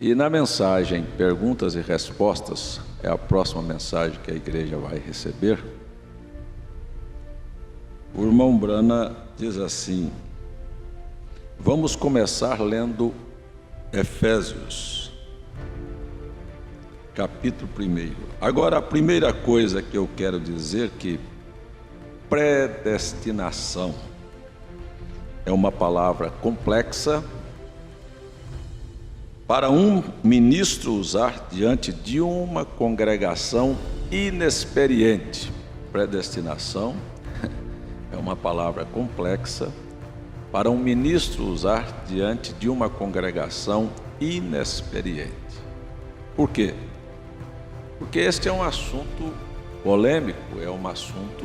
E na mensagem Perguntas e Respostas, é a próxima mensagem que a igreja vai receber, o irmão Brana diz assim: vamos começar lendo Efésios, capítulo 1. Agora, a primeira coisa que eu quero dizer é que predestinação é uma palavra complexa para um ministro usar diante de uma congregação inexperiente. Predestinação é uma palavra complexa para um ministro usar diante de uma congregação inexperiente. Por quê? Porque este é um assunto polêmico, é um assunto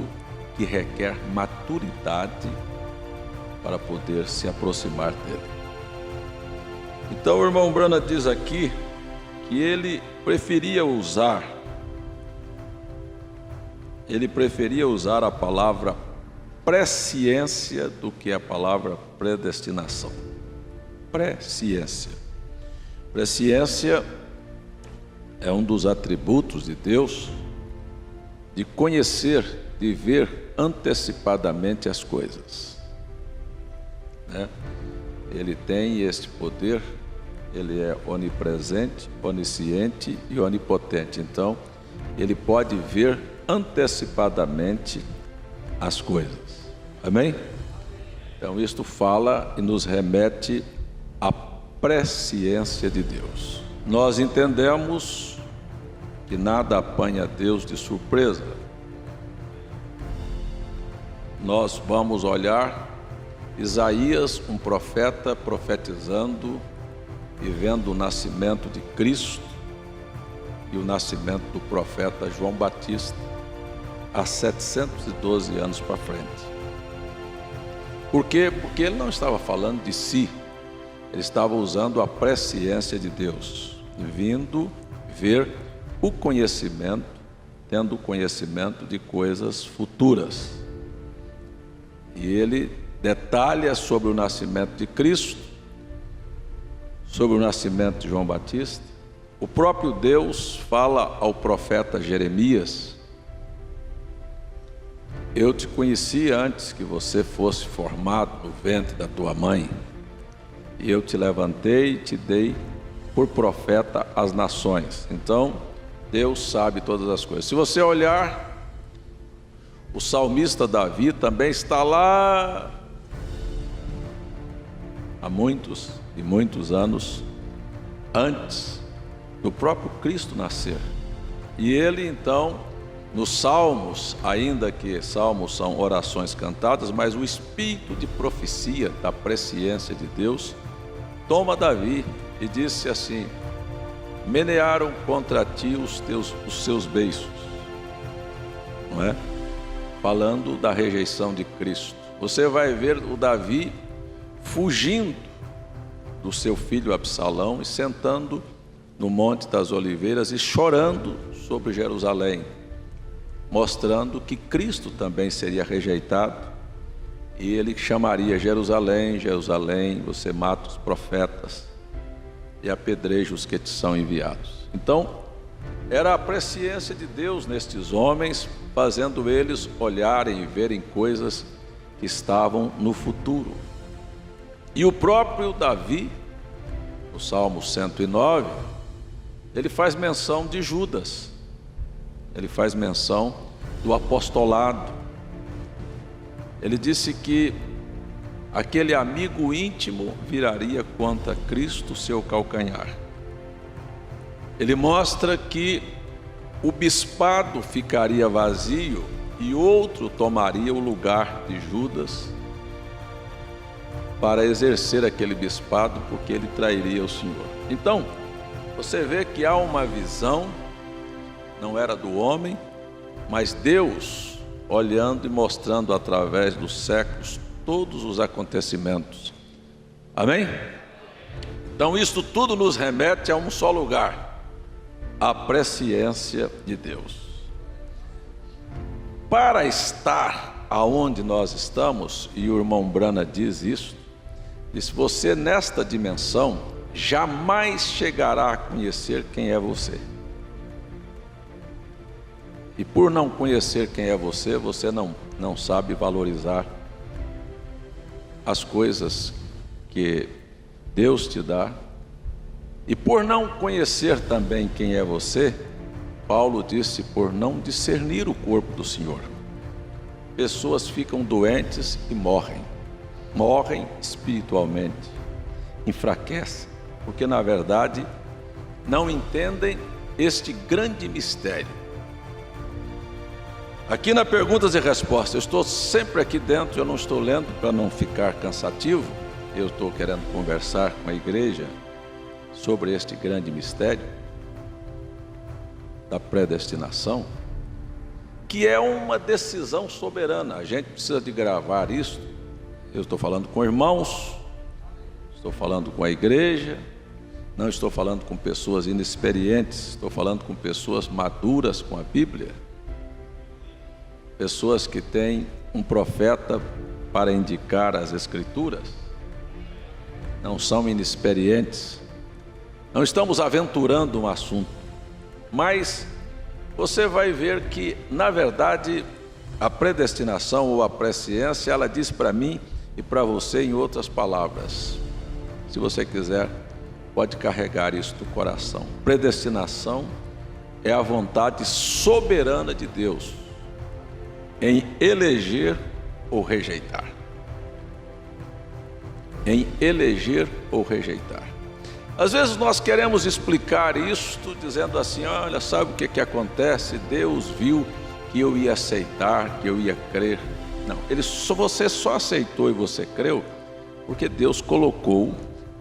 que requer maturidade para poder se aproximar dele. Então o irmão Brana diz aqui que ele preferia usar a palavra presciência do que a palavra predestinação. Presciência. Presciência é um dos atributos de Deus, de conhecer, de ver antecipadamente as coisas, né? Ele tem este poder, ele é onipresente, onisciente e onipotente. Então, ele pode ver antecipadamente as coisas. Amém? Então, isto fala e nos remete à presciência de Deus. Nós entendemos que nada apanha Deus de surpresa. Nós vamos olhar Isaías, um profeta, profetizando e vendo o nascimento de Cristo e o nascimento do profeta João Batista há 712 anos para frente. Por quê? Porque ele não estava falando de si, ele estava usando a presciência de Deus, vindo ver o conhecimento, tendo o conhecimento de coisas futuras. E ele detalha sobre o nascimento de Cristo, sobre o nascimento de João Batista. O próprio Deus fala ao profeta Jeremias: eu te conheci antes que você fosse formado no ventre da tua mãe, e eu te levantei e te dei por profeta às nações. Então, Deus sabe todas as coisas. Se você olhar, o salmista Davi também está lá há muitos e muitos anos antes do próprio Cristo nascer. E ele então, nos salmos, ainda que salmos são orações cantadas, mas o espírito de profecia da presciência de Deus toma Davi e disse assim: menearam contra ti os seus beiços, não é? Falando da rejeição de Cristo. Você vai ver o Davi fugindo do seu filho Absalão e sentando no Monte das Oliveiras e chorando sobre Jerusalém, mostrando que Cristo também seria rejeitado, e ele chamaria: Jerusalém, Jerusalém, você mata os profetas e apedreja os que te são enviados. Então, era a presciência de Deus nestes homens, fazendo eles olharem e verem coisas que estavam no futuro. E o próprio Davi, no Salmo 109, ele faz menção de Judas, ele faz menção do apostolado. Ele disse que aquele amigo íntimo viraria contra Cristo seu calcanhar. Ele mostra que o bispado ficaria vazio e outro tomaria o lugar de Judas para exercer aquele bispado, porque ele trairia o Senhor. Então, você vê que há uma visão, não era do homem, mas Deus olhando e mostrando através dos séculos todos os acontecimentos. Amém? Então isto tudo nos remete a um só lugar: a presciência de Deus. Para estar aonde nós estamos, e o irmão Brana diz isso, diz: você nesta dimensão jamais chegará a conhecer quem é você. E por não conhecer quem é você, você não sabe valorizar as coisas que Deus te dá. E por não conhecer também quem é você, Paulo disse, por não discernir o corpo do Senhor, pessoas ficam doentes e morrem espiritualmente, enfraquecem, porque na verdade não entendem este grande mistério. Aqui na perguntas e respostas, eu estou sempre aqui dentro, eu não estou lendo para não ficar cansativo, eu estou querendo conversar com a igreja sobre este grande mistério da predestinação, que é uma decisão soberana. A gente precisa de gravar isso. Eu estou falando com irmãos, estou falando com a igreja, não estou falando com pessoas inexperientes, estou falando com pessoas maduras com a Bíblia, pessoas que têm um profeta para indicar as Escrituras, não são inexperientes. Não estamos aventurando um assunto, mas você vai ver que, na verdade, a predestinação ou a presciência, ela diz para mim e para você em outras palavras. Se você quiser, pode carregar isso do coração. Predestinação é a vontade soberana de Deus em eleger ou rejeitar. Em eleger ou rejeitar. Às vezes nós queremos explicar isto dizendo assim, olha, sabe o que acontece? Deus viu que eu ia aceitar, que eu ia crer. Não, você só aceitou e você creu porque Deus colocou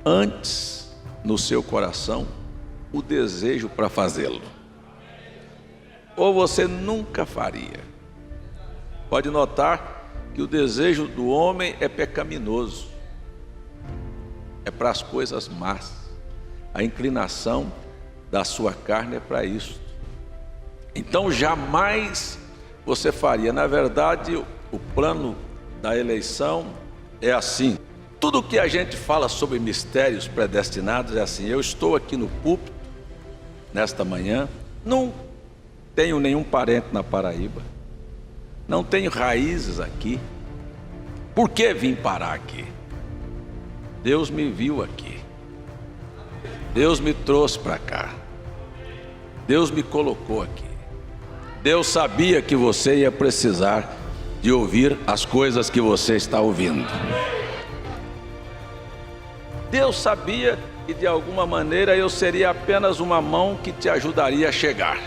antes no seu coração o desejo para fazê-lo. Ou você nunca faria. Pode notar que o desejo do homem é pecaminoso, é para as coisas más. A inclinação da sua carne é para isso. Então jamais você faria. Na verdade, o plano da eleição é assim. Tudo que a gente fala sobre mistérios predestinados é assim. Eu estou aqui no púlpito nesta manhã, não tenho nenhum parente na Paraíba, não tenho raízes aqui. Por que vim parar aqui? Deus me viu aqui. Deus me trouxe para cá. Deus me colocou aqui. Deus sabia que você ia precisar de ouvir as coisas que você está ouvindo. Deus sabia que de alguma maneira eu seria apenas uma mão que te ajudaria a chegar.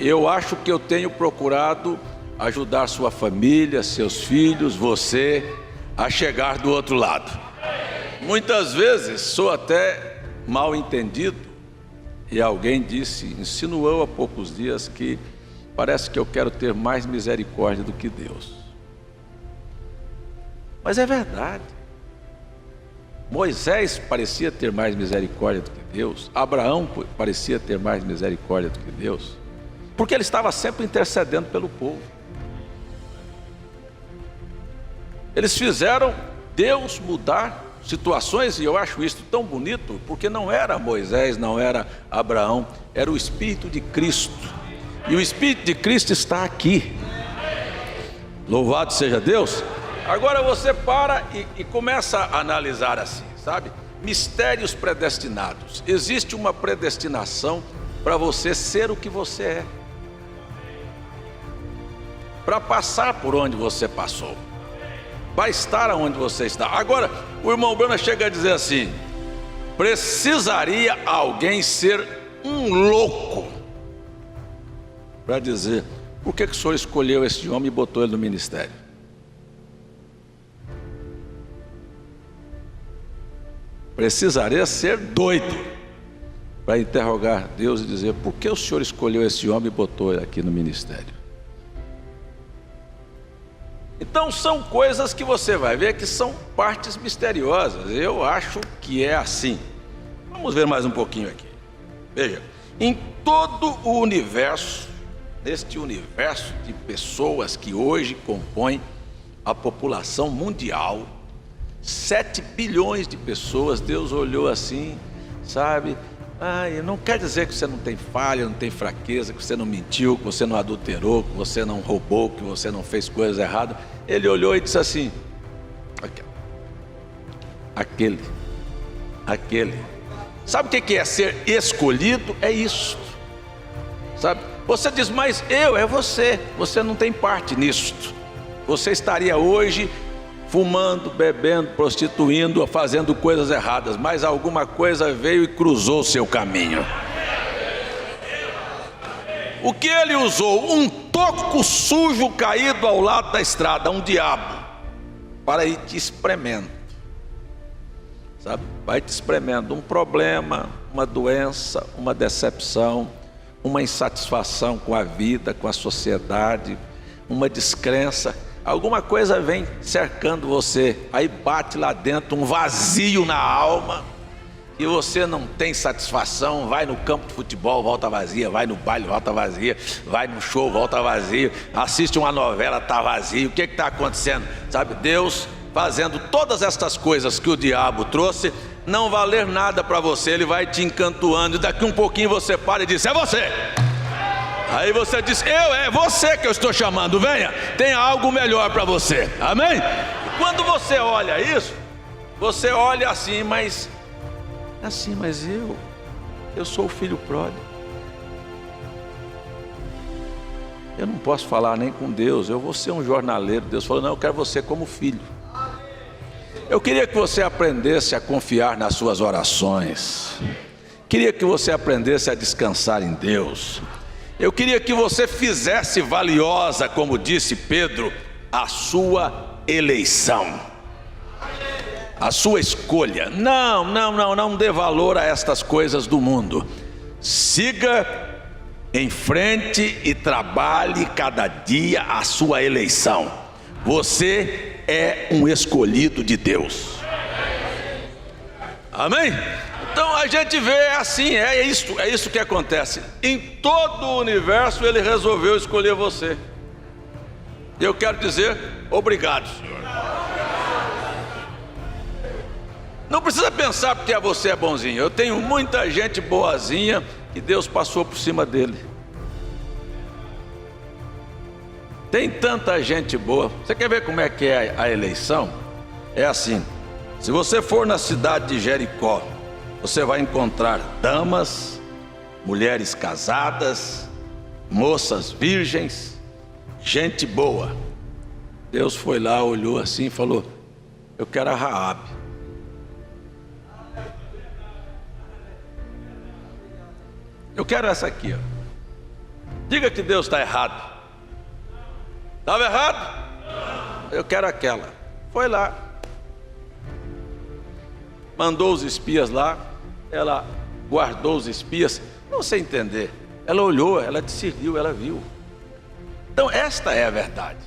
Eu acho que eu tenho procurado ajudar sua família, seus filhos, você a chegar do outro lado. Muitas vezes sou até mal entendido e alguém insinuou há poucos dias que parece que eu quero ter mais misericórdia do que Deus. Mas é verdade. Moisés parecia ter mais misericórdia do que Deus, Abraão parecia ter mais misericórdia do que Deus, porque ele estava sempre intercedendo pelo povo. Eles fizeram Deus mudar situações, e eu acho isso tão bonito, porque não era Moisés, não era Abraão, era o Espírito de Cristo, e o Espírito de Cristo está aqui. Louvado seja Deus. Agora você para e começa a analisar assim, sabe? Mistérios predestinados. Existe uma predestinação para você ser o que você é, para passar por onde você passou, vai estar onde você está. Agora, o irmão Brana chega a dizer assim: precisaria alguém ser um louco para dizer, por que o senhor escolheu esse homem e botou ele no ministério? Precisaria ser doido para interrogar Deus e dizer, por que o senhor escolheu esse homem e botou ele aqui no ministério? Então são coisas que você vai ver que são partes misteriosas. Eu acho que é assim. Vamos ver mais um pouquinho aqui. Veja, em todo o universo, neste universo de pessoas que hoje compõem a população mundial, 7 bilhões de pessoas. Deus olhou assim, sabe? Não quer dizer que você não tem falha, não tem fraqueza, que você não mentiu, que você não adulterou, que você não roubou, que você não fez coisas erradas. Ele olhou e disse assim: aquele. Sabe o que é ser escolhido? É isso, sabe? Você diz, mas é você não tem parte nisto. Você estaria hoje fumando, bebendo, prostituindo, fazendo coisas erradas, mas alguma coisa veio e cruzou o seu caminho. O que ele usou? Um toco sujo caído ao lado da estrada, um diabo, para ir te espremendo, sabe? Vai te espremendo um problema, uma doença, uma decepção, uma insatisfação com a vida, com a sociedade, uma descrença. Alguma coisa vem cercando você, aí bate lá dentro um vazio na alma, e você não tem satisfação. Vai no campo de futebol, volta vazia. Vai no baile, volta vazia. Vai no show, volta vazio. Assiste uma novela, está vazio. O que está acontecendo? Sabe, Deus fazendo todas estas coisas que o diabo trouxe, não valer nada para você. Ele vai te encantoando, e daqui um pouquinho você para e diz: é você. Aí você diz: é você que eu estou chamando, venha, tem algo melhor para você, amém? E quando você olha isso, você olha assim, mas eu sou o filho pródigo, eu não posso falar nem com Deus, eu vou ser um jornaleiro. Deus falou: não, eu quero você como filho. Eu queria que você aprendesse a confiar nas suas orações, queria que você aprendesse a descansar em Deus. Eu queria que você fizesse valiosa, como disse Pedro, a sua eleição, a sua escolha. Não dê valor a estas coisas do mundo. Siga em frente e trabalhe cada dia a sua eleição. Você é um escolhido de Deus. Amém? Então a gente vê assim, é isso que acontece. Em todo o universo Ele resolveu escolher você. Eu quero dizer, obrigado, Senhor. Não precisa pensar porque você é bonzinho. Eu tenho muita gente boazinha que Deus passou por cima dele. Tem tanta gente boa. Você quer ver como é que é a eleição? É assim: se você for na cidade de Jericó, você vai encontrar damas, mulheres casadas, moças virgens, gente boa. Deus foi lá, olhou assim e falou: eu quero a Raabe. Eu quero essa aqui, ó. Diga que Deus está errado. Estava errado? Eu quero aquela. Foi lá, mandou os espias lá. Ela guardou os espias. Não sei entender. Ela olhou, ela discerniu, ela viu. Então esta é a verdade.